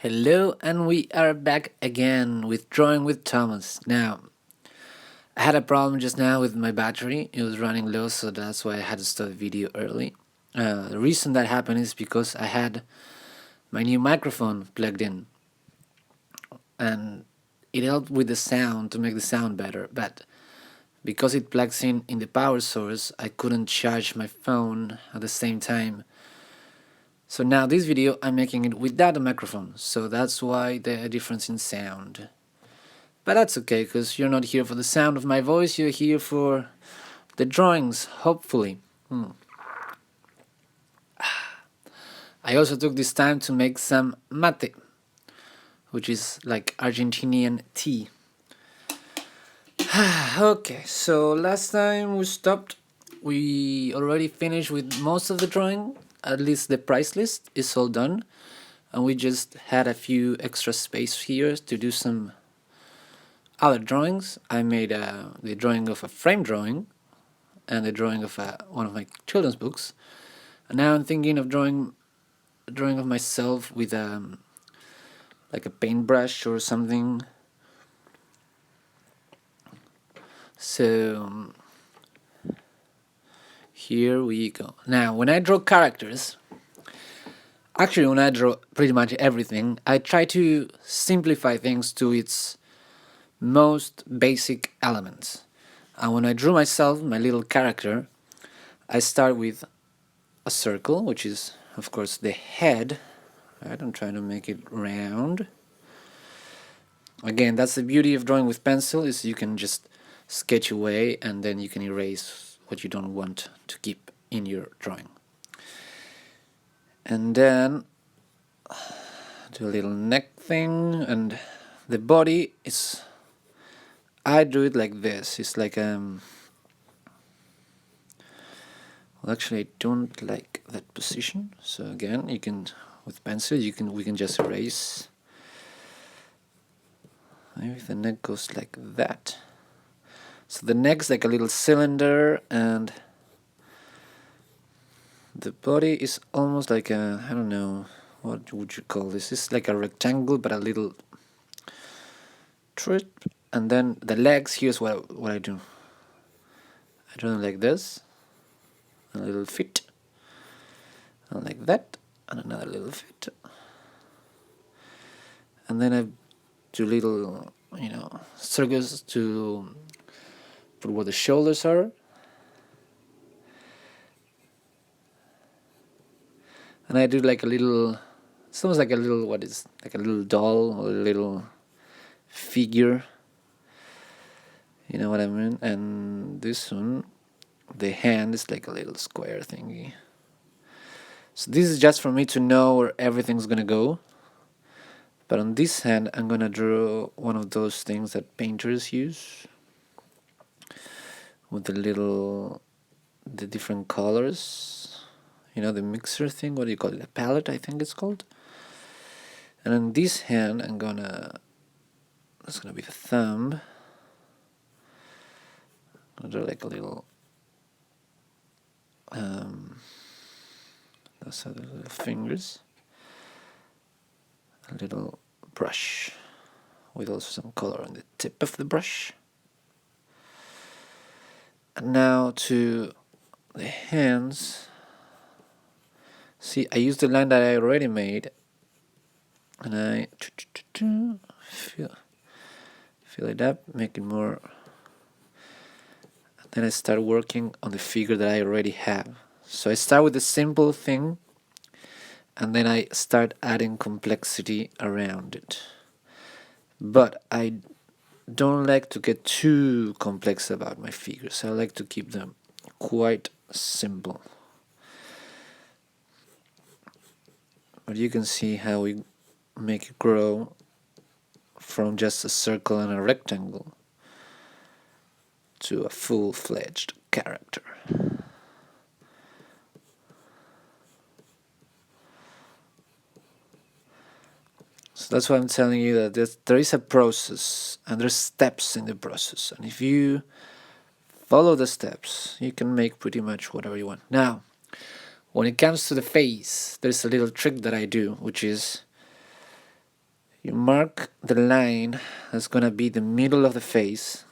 Hello, and we are back again with Drawing with Thomas. Now, I had a problem just now with my battery. It was running low, so that's why I had to start the video early. The reason that happened is because I had my new microphone plugged in, and it helped with the sound to make the sound better. But because it plugs in the power source, I couldn't charge my phone at the same time. So now this video I'm making it without a microphone, so that's why the difference in sound. But that's okay, because you're not here for the sound of my voice, you're here for the drawings, hopefully. I also took this time to make some mate, which is like Argentinian tea. Okay, so last time we already finished with most of the drawing. At least the price list is all done, and we just had a few extra space here to do some other drawings. I made the drawing of a frame drawing and the drawing of one of my children's books, and now I'm thinking of drawing of myself with like a paintbrush or something. So here we go. Now, when I draw characters, actually when I draw pretty much everything, I try to simplify things to its most basic elements. And when I drew myself, my little character, I start with a circle, which is of course the head. Right, I'm trying to make it round. Again, that's the beauty of drawing with pencil, is you can just sketch away and then you can erase what you don't want to keep in your drawing. And then do a little neck thing, and the body is, I do it like this. It's like well, actually I don't like that position. So again, you can, with pencil, we can just erase. Maybe the neck goes like that. So the neck's like a little cylinder, and the body is almost like a, I don't know, what would you call this? It's like a rectangle, but a little trip. And then the legs, here's what I do. I do them like this, a little fit, and like that, and another little fit. And then I do little, circles to put where the shoulders are. And I do like a little, it's almost like a little, what is, like a little doll or a little figure. You know what I mean? And this one, the hand is like a little square thingy. So this is just for me to know where everything's gonna go. But on this hand, I'm gonna draw one of those things that painters use, with the different colors. The mixer thing, what do you call it? A palette, I think it's called. And on this hand, that's gonna be the thumb. I'm gonna draw like a little, those are the little fingers. A little brush with also some color on the tip of the brush. And now to the hands. See, I used the line that I already made, and I fill it up, make it more. And then I start working on the figure that I already have. So I start with a simple thing, and then I start adding complexity around it. But I don't like to get too complex about my figures. I like to keep them quite simple. But you can see how we make it grow from just a circle and a rectangle to a full-fledged character. So that's why I'm telling you that there is a process, and there's steps in the process. And if you follow the steps, you can make pretty much whatever you want. Now, when it comes to the face, there's a little trick that I do, which is You mark the line that's gonna be the middle of the face.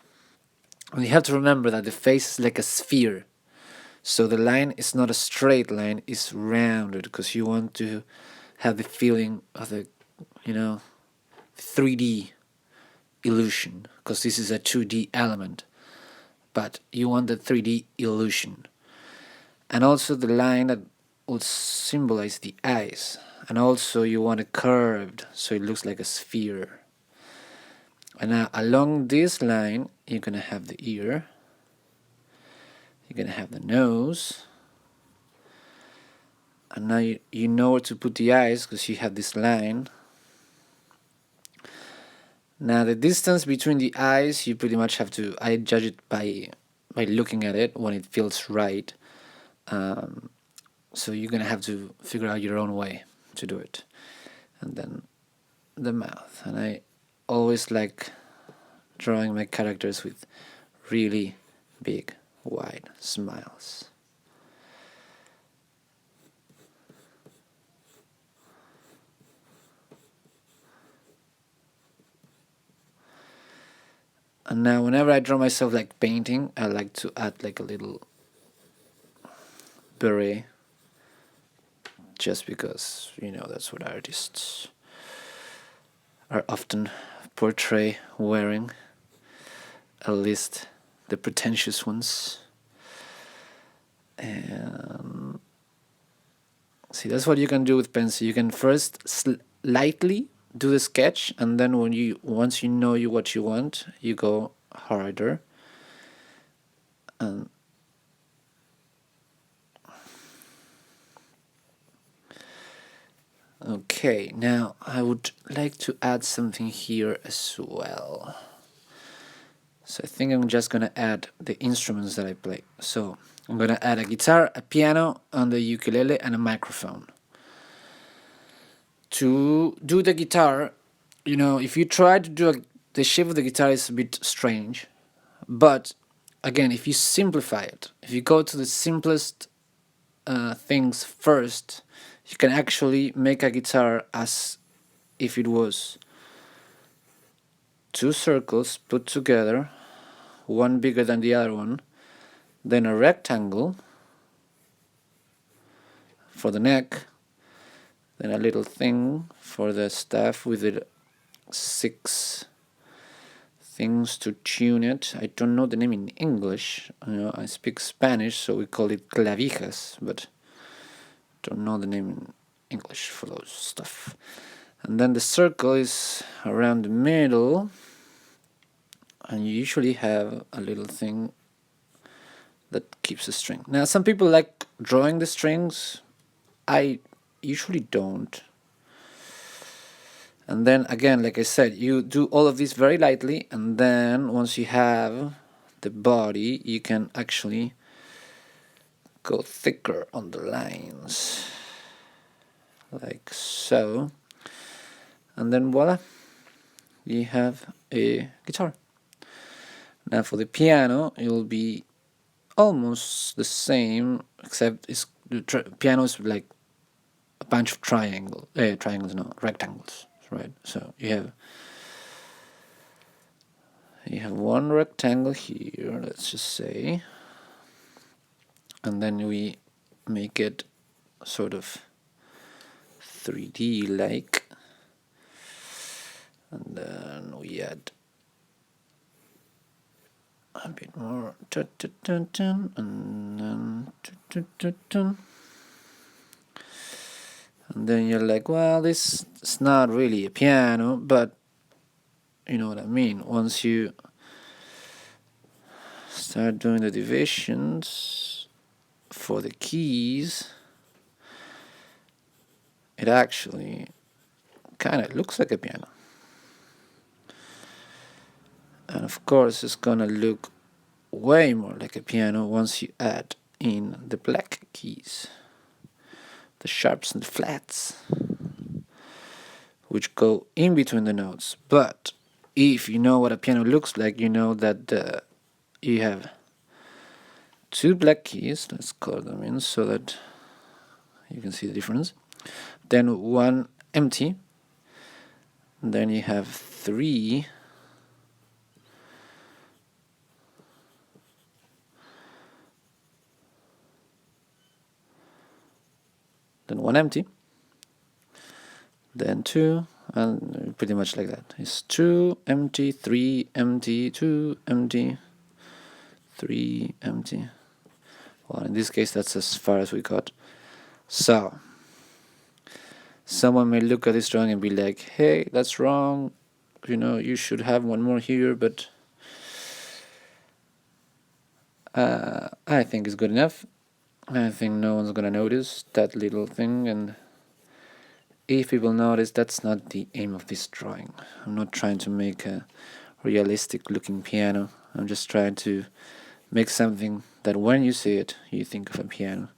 And you have to remember that the face is like a sphere. So the line is not a straight line, it's rounded because you want to have the feeling of the, 3D illusion, because this is a 2D element. But you want the 3D illusion. And also the line that will symbolize the eyes. And also you want it curved so it looks like a sphere. And now along this line, you're gonna have the ear. You're gonna have the nose. And now you know where to put the eyes because you have this line. Now the distance between the eyes, you pretty much have to, I judge it by looking at it when it feels right. So you're gonna have to figure out your own way to do it. And then the mouth. And I always like drawing my characters with really big, wide smiles. And now whenever I draw myself like painting, I like to add like a little beret, just because, that's what artists are often portray wearing, at least the pretentious ones. And see, that's what you can do with pencil. You can first lightly do the sketch, and then once you know what you want, you go harder. And okay, now I would like to add something here as well. So I think I'm just gonna add the instruments that I play. So I'm gonna add a guitar, a piano, and the ukulele, and a microphone. To do the guitar, if you try to do the shape of the guitar is a bit strange, but again, if you simplify it, if you go to the simplest things first, you can actually make a guitar as if it was two circles put together, one bigger than the other one, then a rectangle for the neck, then a little thing for the staff with the 6 things to tune it. I don't know the name in English. I speak Spanish, so we call it clavijas, but don't know the name in English for those stuff. And then the circle is around the middle, and you usually have a little thing that keeps the string. Now, some people like drawing the strings. I usually don't. And then again, like I said, you do all of this very lightly, and then once you have the body, you can actually go thicker on the lines, like so. And then voila, you have a guitar. Now for the piano, it will be almost the same, except the piano is like a bunch of rectangles, right? So you have one rectangle here, let's just say, and then we make it sort of 3D like, and then we add a bit more, and then you're like, well, this is not really a piano, but you know what I mean. Once you start doing the divisions for the keys, it actually kind of looks like a piano. And of course, it's gonna look way more like a piano once you add in the black keys, the sharps and the flats, which go in between the notes. But if you know what a piano looks like, you know that you have 2 black keys. Let's color them in so that you can see the difference. Then 1 empty, And then you have 3. Then 1 empty. Then 2, and pretty much like that. It's 2 empty, 3 empty, 2 empty, 3 empty. Well, in this case, that's as far as we got. So, someone may look at this drawing and be like, hey, that's wrong. You should have one more here, but I think it's good enough. I think no one's gonna notice that little thing, and if people notice, that's not the aim of this drawing. I'm not trying to make a realistic looking piano. I'm just trying to make something that when you see it, you think of a piano.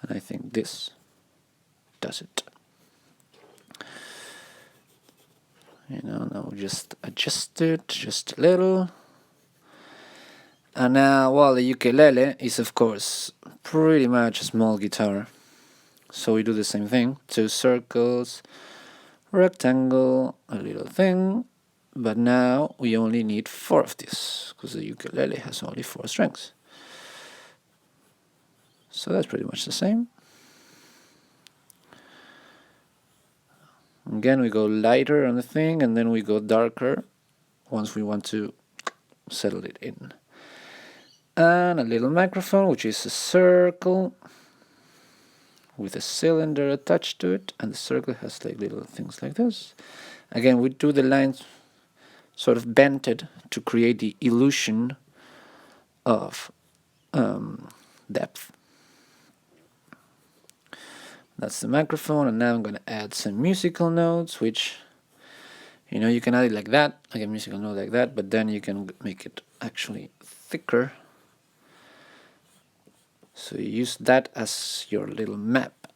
And I think this does it. Now just adjust it just a little. And now, well, the ukulele is of course pretty much a small guitar. So we do the same thing. 2 circles, rectangle, a little thing. But now we only need 4 of these, because the ukulele has only 4 strings. So that's pretty much the same. Again, we go lighter on the thing, and then we go darker once we want to settle it in. And a little microphone, which is a circle with a cylinder attached to it, and the circle has like little things like this. Again, we do the lines sort of bented to create the illusion of depth. That's the microphone, and now I'm going to add some musical notes, which, you can add it like that, like a musical note like that, but then you can make it actually thicker. So you use that as your little map.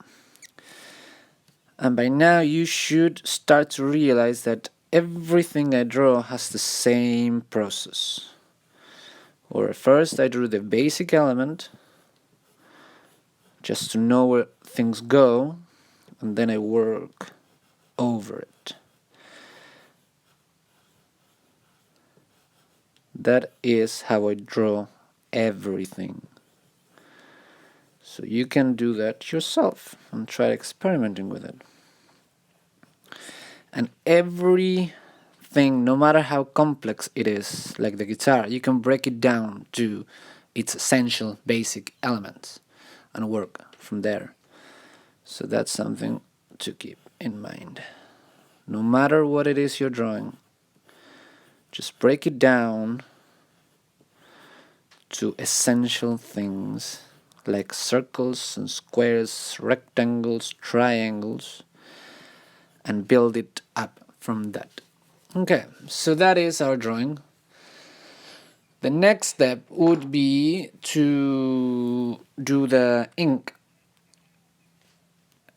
And by now you should start to realize that everything I draw has the same process. Where first I drew the basic element, just to know where things go, and then I work over it. That is how I draw everything. So you can do that yourself and try experimenting with it. And everything, no matter how complex it is, like the guitar, you can break it down to its essential basic elements and work from there. So that's something to keep in mind. No matter what it is you're drawing, just break it down to essential things like circles and squares, rectangles, triangles, and build it up from that. Okay, so that is our drawing. The next step would be to do the ink.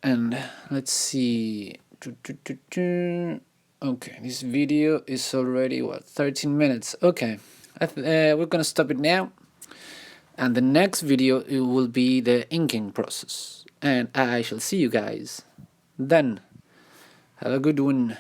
And let's see. Okay, this video is already 13 minutes. Okay, we're gonna stop it now. And the next video it will be the inking process. And I shall see you guys then. Have a good one.